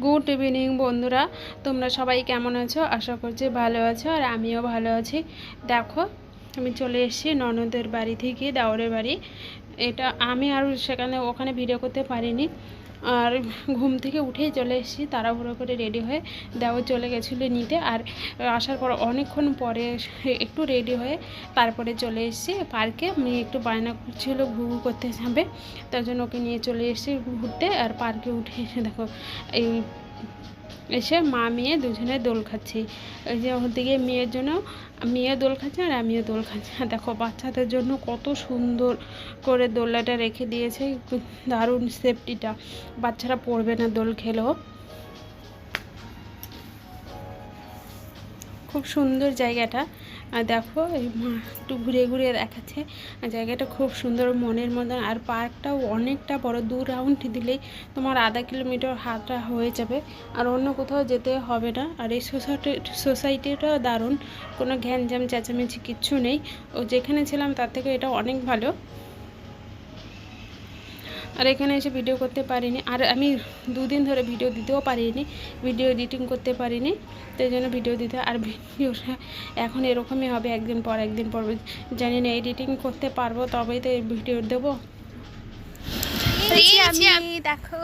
Good evening বন্ধুরা, তোমরা সবাই কেমন আছো? আশা করছি ভালো আছো, আর আমিও ভালো আছি। দেখো, আমি চলে এসেছি ননদের বাড়ি থেকে, দেওরের বাড়ি। এটা আমি আর ওখানে ভিডিও করতে পারিনি। আর ঘুম থেকে উঠেই চলে এসেছি তাড়াহুড়ো করে রেডি হয়ে। দেওর চলে গেছিলো নিতে, আর আসার পর অনেকক্ষণ পরে একটু রেডি হয়ে তারপরে চলে এসেছি পার্কে। মেয়ে একটু বায়না করছিল ঘুঘু করতে যাবে, তার জন্য ওকে নিয়ে চলে এসেছি ঘুরতে। আর পার্কে উঠে এসে দেখো, এই এসে মা মেয়ে দুজনে দোল খাচ্ছি। এই যে ওদিকে মেয়ে দোল খাচ্ছে আর আমিও দোল খাচ্ছি। দেখো বাচ্চাদের জন্য কত সুন্দর করে দোলনাটা রেখে দিয়েছে, দারুণ সেফটিটা, বাচ্চারা পড়বে না দোল খেলেও। খুব সুন্দর জায়গাটা। আর দেখো এই একটু ঘুরে ঘুরে দেখাচ্ছে, জায়গাটা খুব সুন্দর মনের মতন। আর পার্কটাও অনেকটা বড়, 2 রাউন্ড দিলেই তোমার আধা কিলোমিটার হাঁটা হয়ে যাবে, আর অন্য কোথাও যেতে হবে না। আর এই সোসাইটিটাও দারুণ, কোনো ঘ্যানঝাম চেঁচামেচি কিচ্ছু নেই। ও যেখানে ছিলাম তার থেকে এটা অনেক ভালো। আর এখানে এসে ভিডিও করতে পারিনি, আর আমি 2 দিন ধরে ভিডিও দিতেও পারিনি, ভিডিও এডিটিং করতে পারিনি, তাই জন্য ভিডিও দিতে। আর ভিডিওটা এখন এরকমই হবে, একদিন পর জানি না, এডিটিং করতে পারবো তবেই তো ভিডিও দেবো। আমি দেখো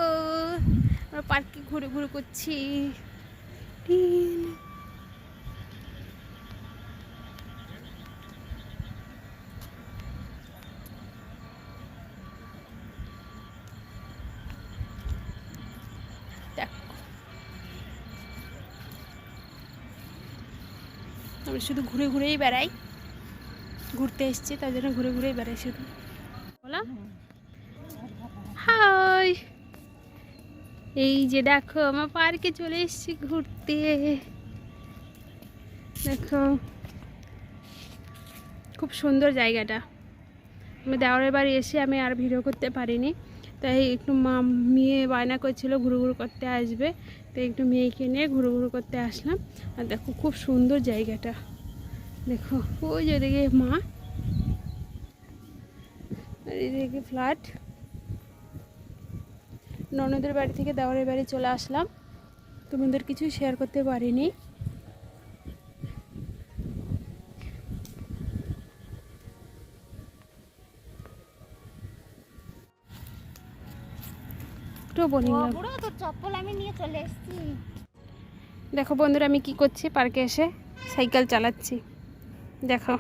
আমরা পার্কে ঘুরে ঘুরে করছি। আমি শুধু ঘুরে ঘুরেই বেড়াই, ঘুরতে এসেছি তার জন্য ঘুরে ঘুরেই বেড়াই শুধু। বলো হাই, এই যে দেখো আমার পার্কে চলে এসেছি ঘুরতে। দেখো খুব সুন্দর জায়গাটা। আমি দেওরের বাড়ি এসে আমি আর ভিডিও করতে পারিনি, তাই একটু মেয়ে বায়না করছিল ঘুরু ঘুরু করতে আসবে, তাই একটু মেয়েকে নিয়ে ঘুরু ঘুরু করতে আসলাম। আর দেখো খুব সুন্দর জায়গাটা, দেখো ওই যে দিকে মা, আর এদিকে ফ্ল্যাট। ননদের বাড়ি থেকে দেওরের বাড়ি চলে আসলাম, তোমাদের কিছু শেয়ার করতে পারিনি। চপ্পল আমি নিয়ে চলে এসেছি। দেখো বন্ধুরা, আমি কি করছি, পার্কে এসে সাইকেল চালাচ্ছি। দেখো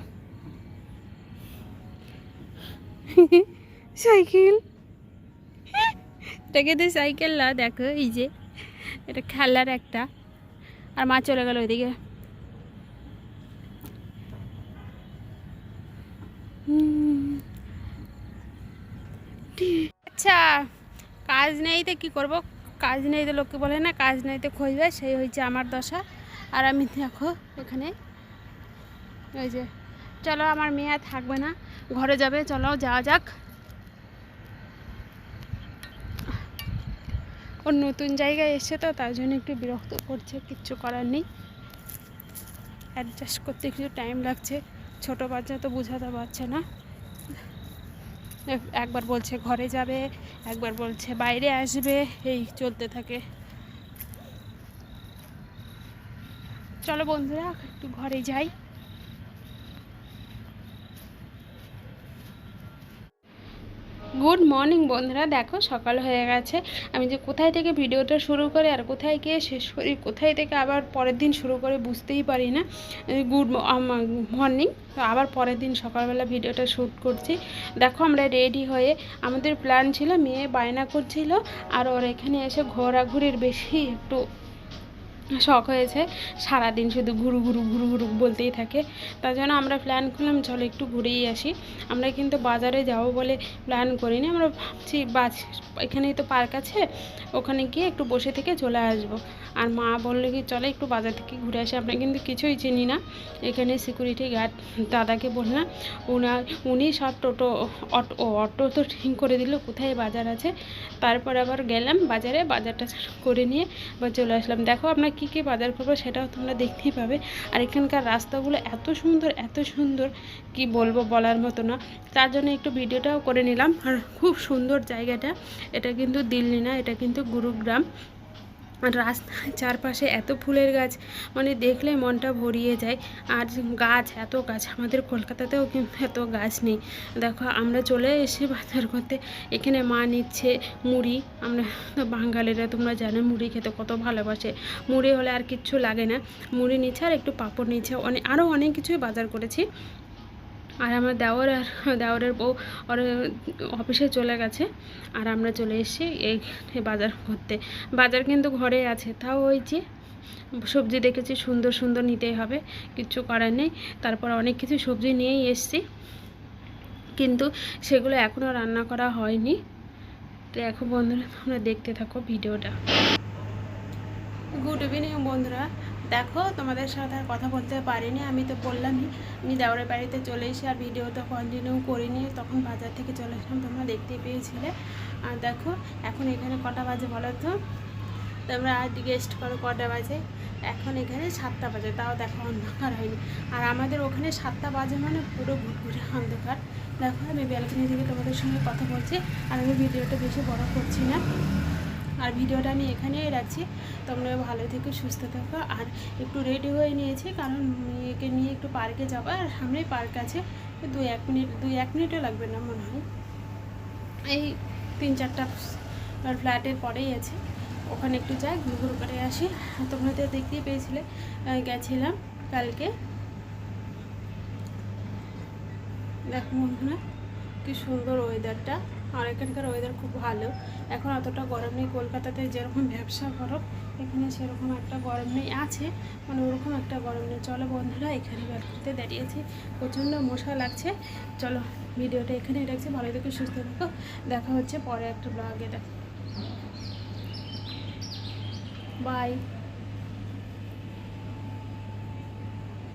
সাইকেল, এটাকে তো সাইকেল না, দেখো এই যে এটা খেলার একটা। আর মা চলে গেল ওইদিকে। আচ্ছা, কাজ নেই তো কী করবো, কাজ নেই তো লোককে বলে না, কাজ নেই তো খুঁজবে, সেই হয়েছে আমার দশা। আর আমি দেখো এখানে, ওই যে চলো আমার মেয়ে আর থাকবে না, ঘরে যাবে, চলো যাওয়া যাক। ওর নতুন জায়গায় এসে তো তার জন্য একটু বিরক্ত করছে, কিচ্ছু করার নেই, অ্যাডজাস্ট করতে একটু টাইম লাগছে। ছোটো বাচ্চা তো বোঝাতে পারছে না, একবার বলছে ঘরে যাবে, একবার বলছে বাইরে আসবে, এই চলতে থাকে। চলো বন্ধুরা একটু ঘরে যাই। গুড মর্নিং বন্ধুরা, দেখো সকাল হয়ে গেছে। আমি যে কোথায় থেকে ভিডিওটা শুরু করে আর কোথায় গিয়ে শেষ করি, কোথায় থেকে আবার পরের দিন শুরু করে বুঝতেই পারি না। গুড মর্নিং, তো আবার পরের দিন সকালবেলা ভিডিওটা শ্যুট করছি। দেখো আমরা রেডি হয়ে, আমাদের প্ল্যান ছিল, মেয়ে বায়না করছিল আর ওর এখানে এসে ঘোরাঘুরির বেশি একটু শখ হয়েছে, সারাদিন শুধু ঘুরু ঘুরু ঘুরু ঘুরু বলতেই থাকে। তার জন্য আমরা প্ল্যান করলাম চলো একটু ঘুরেই আসি। আমরা কিন্তু বাজারে যাব বলে প্ল্যান করিনি, আমরা ভাবছি এখানেই তো পার্ক আছে, ওখানে গিয়ে একটু বসে থেকে চলে আসব। আর মা বললো কি চলে একটু বাজার থেকে ঘুরে আসি। আমরা কিন্তু কিছুই চিনি না, এখানে সিকিউরিটি গার্ড দাদাকে বললাম, উনি সব অটো তো ঠিক করে দিল কোথায় বাজার আছে। তারপর আবার গেলাম বাজারে, বাজারটা করে নিয়ে আবার চলে আসলাম। দেখো আমরা কী কী বাজার করবো সেটাও তোমরা দেখতেই পাবে। আর এখানকার রাস্তাগুলো এত সুন্দর, এত সুন্দর, কি বলবো, বলার মতো না। তার জন্য একটু ভিডিওটাও করে নিলাম। আর খুব সুন্দর জায়গাটা, এটা কিন্তু দিল্লি না, এটা কিন্তু গুরুগ্রাম। আর রাস্তার চারপাশে এত ফুলের গাছ, মানে দেখলে মনটা ভরিয়ে যায়। আর গাছ, এত গাছ, আমাদের কলকাতাতেও কিন্তু এত গাছ নেই। দেখো আমরা চলে এসে বাজার করতে, এখানে মা নিচ্ছে মুড়ি। আমরা তো বাঙালিরা, তোমরা জানো মুড়ি খেতে কত ভালোবাসে। মুড়ি হলে আর কিচ্ছু লাগে না। মুড়ি নিচ্ছে আর একটু পাঁপড় নিচ্ছে, আরও অনেক কিছুই বাজার করেছি। আর আমার দেওরের বউ ওর অফিসে চলে গেছে, আর আমরা চলে এসেছি এই বাজার করতে। বাজার কিন্তু ঘরে আছে, তাও ওই যে সবজি দেখেছি সুন্দর সুন্দর নিতেই হবে, কিচ্ছু করার নেই। তারপর অনেক কিছু সবজি নিয়েই এসেছি, কিন্তু সেগুলো এখনও রান্না করা হয়নি। তো এখন বন্ধুরা তোমরা দেখতে থাকো ভিডিওটা। গুড ইভিনিং বন্ধুরা। দেখো তোমাদের সাথে আর কথা বলতে পারিনি, আমি তো বললামই আমি দেওরের বাড়িতে চলে এসে আর ভিডিও তো কন্টিনিউ করিনি, তখন বাজার থেকে চলে আসলাম, তোমরা দেখতে পেয়েছিলে। আর দেখো এখন এখানে কটা বাজে বলো তো, তোমরা আর গেস্ট করো কটা বাজে। এখন এখানে 7টা বাজে, তাও দেখো অন্ধকার হয়নি। আর আমাদের ওখানে 7টা বাজে মানে পুরো ঘুরঘুরে অন্ধকার। দেখো আমি ব্যালকনি থেকে তোমাদের সঙ্গে কথা বলছি, আর আমি ভিডিওটা বেশি বড় করছি না, আর ভিডিওটা আমি এখানেই রাখছি। তোমরা ভালো থেকো, সুস্থ থাকো। আর একটু রেডি হয়ে নিয়েছি, কারণ মেয়েকে নিয়ে একটু পার্কে যাবো, আর সামনেই পার্ক আছে, 2-1 মিনিটও লাগবে না মনে হয়, এই 3-4টা ফ্ল্যাটের পরেই আছে। ওখানে একটু যাই, ঘুরঘুর করে আসি। তোমরা তো দেখতেই পেয়েছিলে, গেছিলাম কালকে। দেখো বন্ধুরা কি সুন্দর ওয়েদারটা, আর এখানকার ওয়েদার খুব ভালো। এখন অতটা গরম নেই, কলকাতাতে যেরকম ব্যবসা গরম, এখানে সেরকম একটা গরম নেই, আছে মানে ওরকম একটা গরম নেই। চলো বন্ধুরা, এখানে ব্যালকনিতে দাঁড়িয়েছি, প্রচণ্ড মশা লাগছে। চলো ভিডিওটা এখানেই রাখছি, ভালো থেকো, সুস্থ থেকো। দেখা হচ্ছে পরে একটা ব্লগে। দেখো, বাই।